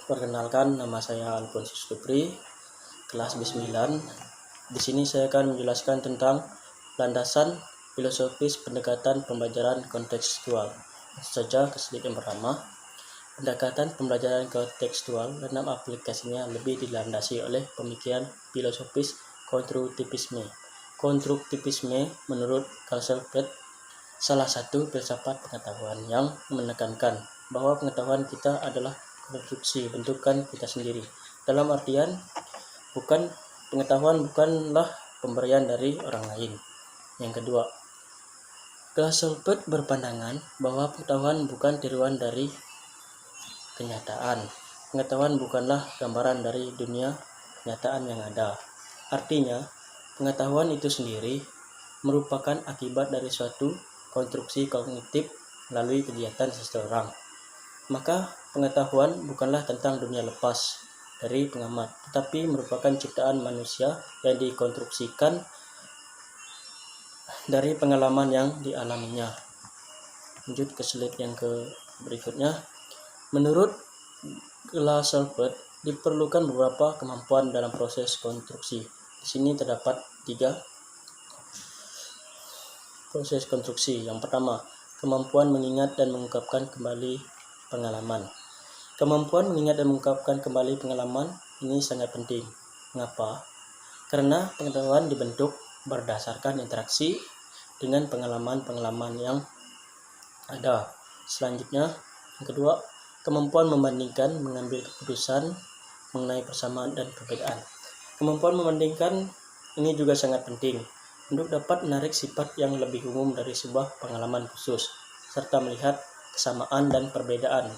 Perkenalkan, nama saya Alfonsius Dupri, kelas B9. Di sini saya akan menjelaskan tentang landasan filosofis pendekatan pembelajaran kontekstual. Saja ke slide yang pertama. Pendekatan pembelajaran kontekstual dalam aplikasinya lebih dilandasi oleh pemikiran filosofis konstruktivisme. Konstruktivisme menurut Carl Sagan salah satu filsafat pengetahuan yang menekankan bahwa pengetahuan kita adalah konstruksi bentukan kita sendiri. Dalam artian, pengetahuan bukanlah pemberian dari orang lain. Yang kedua, Glassholt berpandangan bahwa pengetahuan bukan tiruan dari kenyataan. Pengetahuan bukanlah gambaran dari dunia kenyataan yang ada. Artinya, pengetahuan itu sendiri merupakan akibat dari suatu konstruksi kognitif melalui kegiatan seseorang. Maka pengetahuan bukanlah tentang dunia lepas dari pengamat, tetapi merupakan ciptaan manusia yang dikonstruksikan dari pengalaman yang dialaminya. Lanjut ke slide yang berikutnya. Menurut Glassholt, diperlukan beberapa kemampuan dalam proses konstruksi. Di sini terdapat 3 proses konstruksi. Yang pertama, kemampuan mengingat dan mengungkapkan kembali pengalaman. Kemampuan mengingat dan mengungkapkan kembali pengalaman ini sangat penting. Mengapa? Karena pengetahuan dibentuk berdasarkan interaksi dengan pengalaman-pengalaman yang ada. Selanjutnya, yang kedua, kemampuan membandingkan, mengambil keputusan mengenai persamaan dan perbedaan. Kemampuan membandingkan ini juga sangat penting untuk dapat menarik sifat yang lebih umum dari sebuah pengalaman khusus, serta melihat kesamaan dan perbedaannya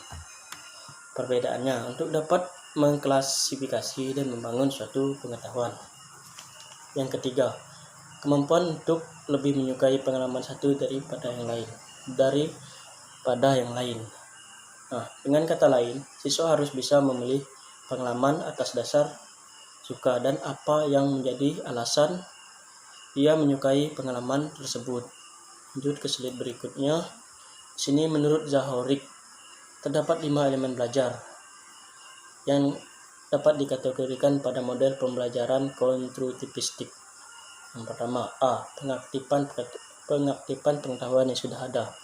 untuk dapat mengklasifikasi dan membangun suatu pengetahuan. Yang ketiga, kemampuan untuk lebih menyukai pengalaman satu daripada yang lain. Dengan kata lain, siswa harus bisa memilih pengalaman atas dasar suka dan apa yang menjadi alasan ia menyukai pengalaman tersebut. Lanjut ke slide berikutnya. Sini menurut Zahorik terdapat 5 elemen belajar yang dapat dikategorikan pada model pembelajaran konstruktivistik. Yang pertama, A. Pengaktifan pengetahuan yang sudah ada.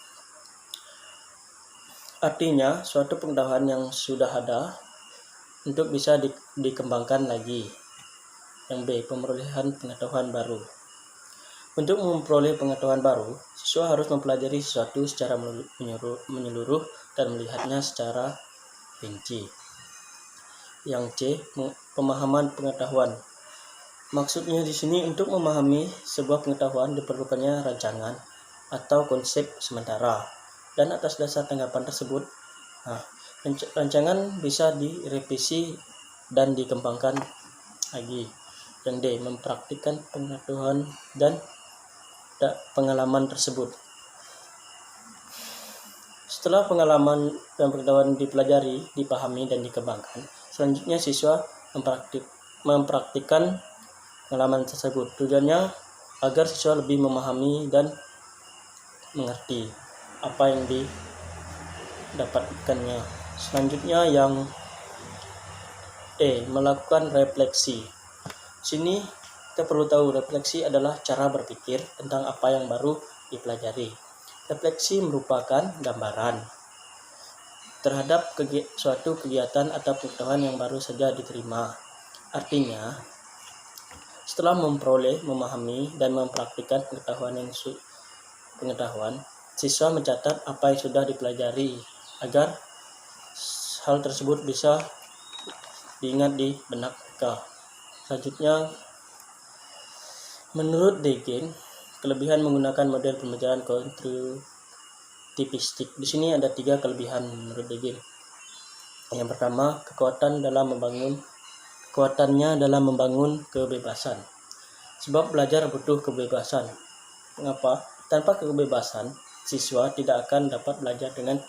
Artinya, suatu pengetahuan yang sudah ada untuk bisa dikembangkan lagi. Yang B. Pemerolehan pengetahuan baru. Untuk memperoleh pengetahuan baru, siswa harus mempelajari sesuatu secara menyeluruh dan melihatnya secara rinci. Yang C. Pemahaman pengetahuan. Maksudnya di sini untuk memahami sebuah pengetahuan diperlukannya rancangan atau konsep sementara, dan atas dasar tanggapan tersebut, rancangan bisa direvisi dan dikembangkan lagi. Yang D. Mempraktikkan pengetahuan dan pengalaman tersebut. Setelah pengalaman dan pengetahuan dipelajari, dipahami, dan dikembangkan, selanjutnya siswa mempraktikkan pengalaman tersebut. Tujuannya agar siswa lebih memahami dan mengerti apa yang didapatkannya. Selanjutnya yang E. Melakukan refleksi. Sini kita perlu tahu refleksi adalah cara berpikir tentang apa yang baru dipelajari. Refleksi merupakan gambaran terhadap suatu kegiatan atau pengetahuan yang baru saja diterima. Artinya, setelah memperoleh, memahami, dan mempraktikkan pengetahuan, siswa mencatat apa yang sudah dipelajari agar hal tersebut bisa diingat di benak mereka. Selanjutnya, menurut Degen, kelebihan menggunakan model pembelajaran konstruktivistik. Di sini ada 3 kelebihan menurut Degen. Yang pertama, kekuatannya dalam membangun kebebasan. Sebab belajar butuh kebebasan. Mengapa? Tanpa kebebasan, siswa tidak akan dapat belajar dengan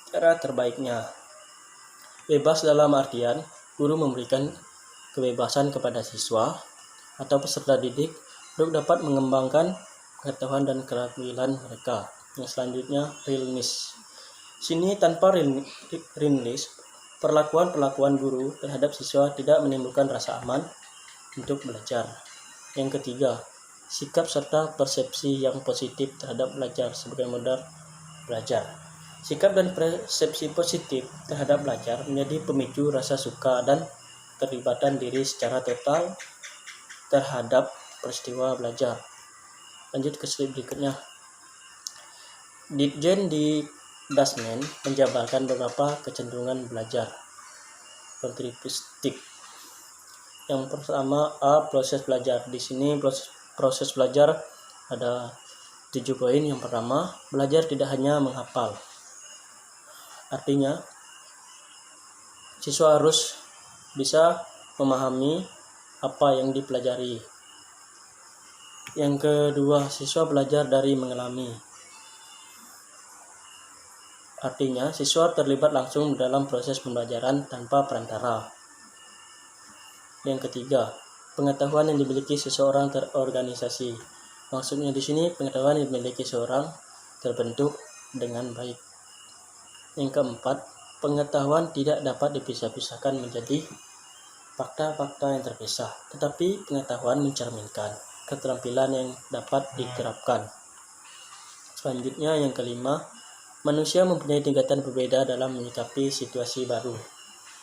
cara terbaiknya. Bebas dalam artian, guru memberikan kebebasan kepada siswa atau peserta didik untuk dapat mengembangkan pengetahuan dan keterampilan mereka. Yang selanjutnya, realness. Sini tanpa realness, Perlakuan guru terhadap siswa tidak menimbulkan rasa aman untuk belajar. Yang ketiga, sikap serta persepsi yang positif terhadap belajar sebagai modal belajar. Sikap dan persepsi positif terhadap belajar menjadi pemicu rasa suka dan keterlibatan diri secara total terhadap peristiwa belajar. Lanjut ke slide berikutnya. Ditjen di Dasmen menjabarkan beberapa kecenderungan belajar kontributif. Yang pertama, A. Proses belajar. Di sini proses belajar ada 7 poin. Yang pertama, belajar tidak hanya menghafal. Artinya, siswa harus bisa memahami apa yang dipelajari. Yang kedua, siswa belajar dari mengalami. Artinya, siswa terlibat langsung dalam proses pembelajaran tanpa perantara. Yang ketiga, pengetahuan yang dimiliki seseorang terorganisasi. Maksudnya di sini pengetahuan yang dimiliki seseorang terbentuk dengan baik. Yang keempat, pengetahuan tidak dapat dipisah-pisahkan menjadi fakta-fakta yang terpisah, tetapi pengetahuan mencerminkan keterampilan yang dapat diterapkan. Selanjutnya yang kelima, manusia mempunyai tingkatan berbeda dalam menyikapi situasi baru.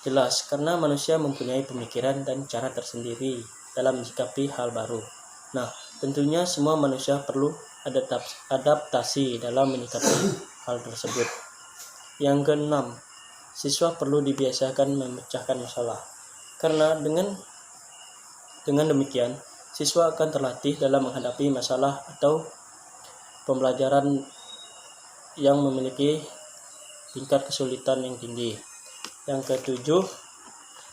Jelas, karena manusia mempunyai pemikiran dan cara tersendiri dalam menyikapi hal baru. Nah, tentunya semua manusia perlu adaptasi dalam menyikapi hal tersebut. Yang keenam, siswa perlu dibiasakan memecahkan masalah. Karena dengan demikian, siswa akan terlatih dalam menghadapi masalah atau pembelajaran yang memiliki tingkat kesulitan yang tinggi. Yang ketujuh,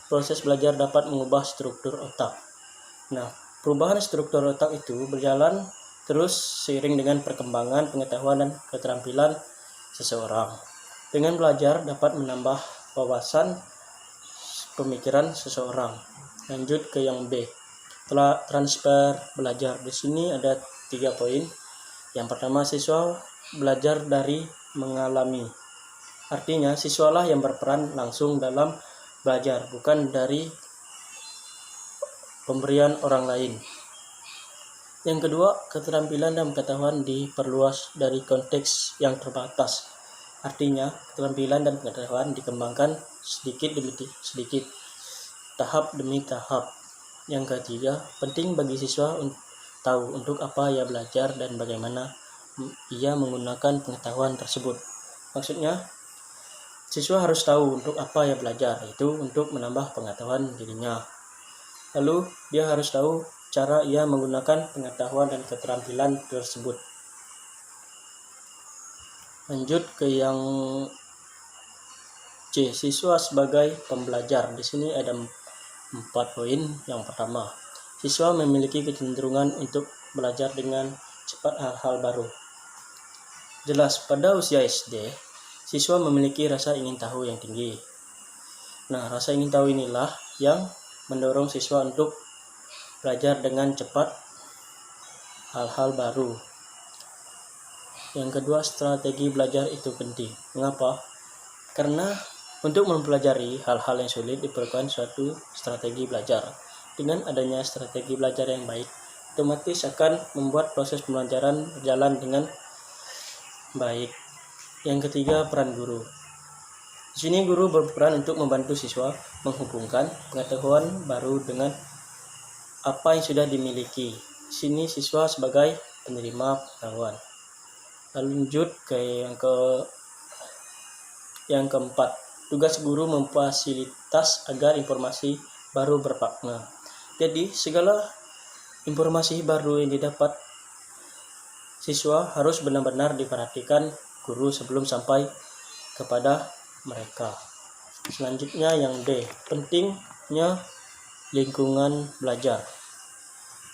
proses belajar dapat mengubah struktur otak. Nah, perubahan struktur otak itu berjalan terus seiring dengan perkembangan pengetahuan dan keterampilan seseorang. Dengan belajar dapat menambah wawasan pemikiran seseorang. Lanjut ke yang B. Transfer belajar. Di sini ada 3 poin. Yang pertama, siswa belajar dari mengalami. Artinya, siswalah yang berperan langsung dalam belajar, bukan dari pemberian orang lain. Yang kedua, keterampilan dan pengetahuan diperluas dari konteks yang terbatas. Artinya, keterampilan dan pengetahuan dikembangkan sedikit demi sedikit, tahap demi tahap. Yang ketiga, penting bagi siswa tahu untuk apa ia belajar dan bagaimana ia menggunakan pengetahuan tersebut. Maksudnya, siswa harus tahu untuk apa ia belajar, yaitu untuk menambah pengetahuan dirinya. Lalu, dia harus tahu cara ia menggunakan pengetahuan dan keterampilan tersebut. Lanjut ke yang C, siswa sebagai pembelajar. Di sini ada 4 poin. Yang pertama, siswa memiliki kecenderungan untuk belajar dengan cepat hal-hal baru. Jelas, pada usia SD, siswa memiliki rasa ingin tahu yang tinggi. Nah, rasa ingin tahu inilah yang mendorong siswa untuk belajar dengan cepat hal-hal baru. Yang kedua, strategi belajar itu penting. Mengapa? Karena untuk mempelajari hal-hal yang sulit diperlukan suatu strategi belajar. Dengan adanya strategi belajar yang baik, otomatis akan membuat proses pembelajaran berjalan dengan baik. Yang ketiga, peran guru. Di sini guru berperan untuk membantu siswa menghubungkan pengetahuan baru dengan apa yang sudah dimiliki. Di sini siswa sebagai penerima pengetahuan. Lanjut ke yang keempat, tugas guru memfasilitas agar informasi baru bermakna. Jadi, segala informasi baru yang didapat siswa harus benar-benar diperhatikan guru sebelum sampai kepada mereka. Selanjutnya yang D, pentingnya lingkungan belajar.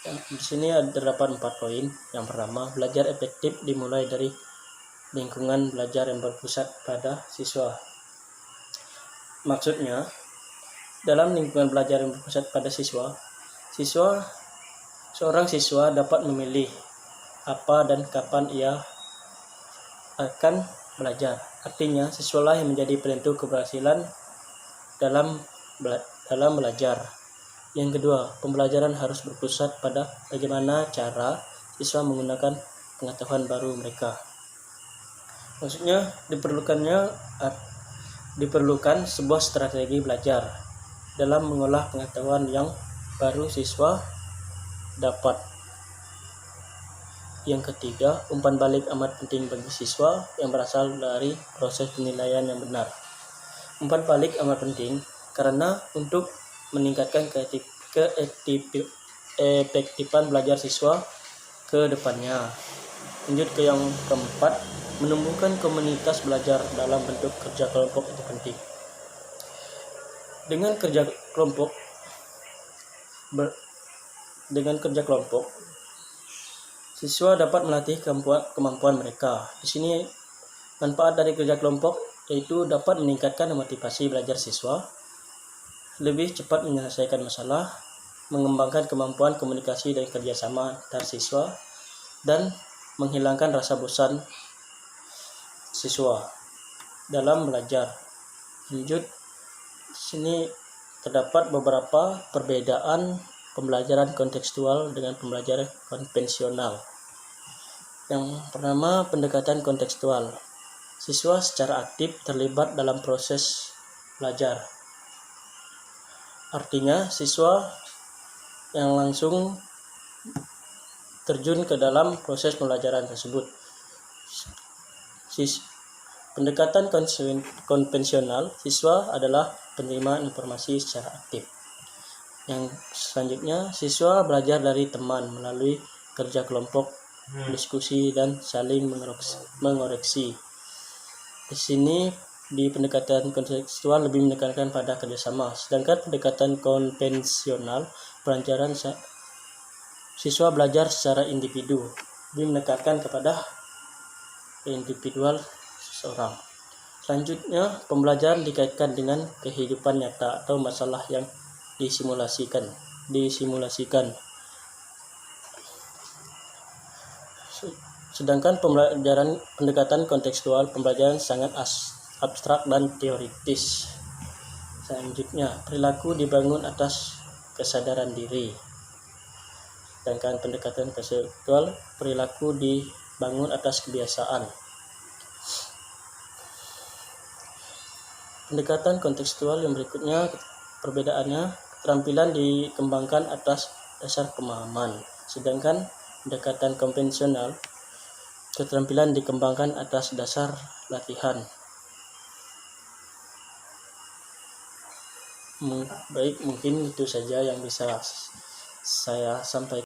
Di sini terdapat 4 poin. Yang pertama, belajar efektif dimulai dari lingkungan belajar yang berpusat pada siswa. Maksudnya, dalam lingkungan belajar yang berpusat pada siswa, seorang siswa dapat memilih apa dan kapan ia akan belajar. Artinya, siswalah yang menjadi penentu keberhasilan dalam belajar. Yang kedua, pembelajaran harus berpusat pada bagaimana cara siswa menggunakan pengetahuan baru mereka. Maksudnya diperlukan sebuah strategi belajar dalam mengolah pengetahuan yang baru siswa dapat. Yang ketiga, umpan balik amat penting bagi siswa yang berasal dari proses penilaian yang benar. Umpan balik amat penting karena untuk meningkatkan keefektifan belajar siswa ke depannya. Lanjut ke yang keempat, menumbuhkan komunitas belajar dalam bentuk kerja kelompok itu penting. Dengan kerja kelompok, siswa dapat melatih kemampuan mereka. Di sini manfaat dari kerja kelompok yaitu dapat meningkatkan motivasi belajar siswa, lebih cepat menyelesaikan masalah, mengembangkan kemampuan komunikasi dan kerjasama antar siswa, dan menghilangkan rasa bosan siswa dalam belajar. Lanjut, sini terdapat beberapa perbedaan pembelajaran kontekstual dengan pembelajaran konvensional. Yang pertama, pendekatan kontekstual. Siswa secara aktif terlibat dalam proses belajar. Artinya, siswa yang langsung terjun ke dalam proses pembelajaran tersebut. Pendekatan konvensional, siswa adalah penerima informasi secara aktif. Yang selanjutnya, siswa belajar dari teman melalui kerja kelompok, diskusi, dan saling mengoreksi. Di sini di pendekatan kontekstual lebih menekankan pada kerjasama, sedangkan pendekatan konvensional pelajaran siswa belajar secara individu, lebih menekankan kepada individual seseorang. Selanjutnya, pembelajaran dikaitkan dengan kehidupan nyata atau masalah yang disimulasikan. Sedangkan pendekatan kontekstual pembelajaran sangat abstrak dan teoritis. Selanjutnya, perilaku dibangun atas kesadaran diri. Sedangkan pendekatan kontekstual perilaku dibangun atas kebiasaan. Pendekatan kontekstual yang berikutnya perbedaannya, keterampilan dikembangkan atas dasar pemahaman, sedangkan pendekatan konvensional keterampilan dikembangkan atas dasar latihan. Baik, mungkin itu saja yang bisa saya sampaikan.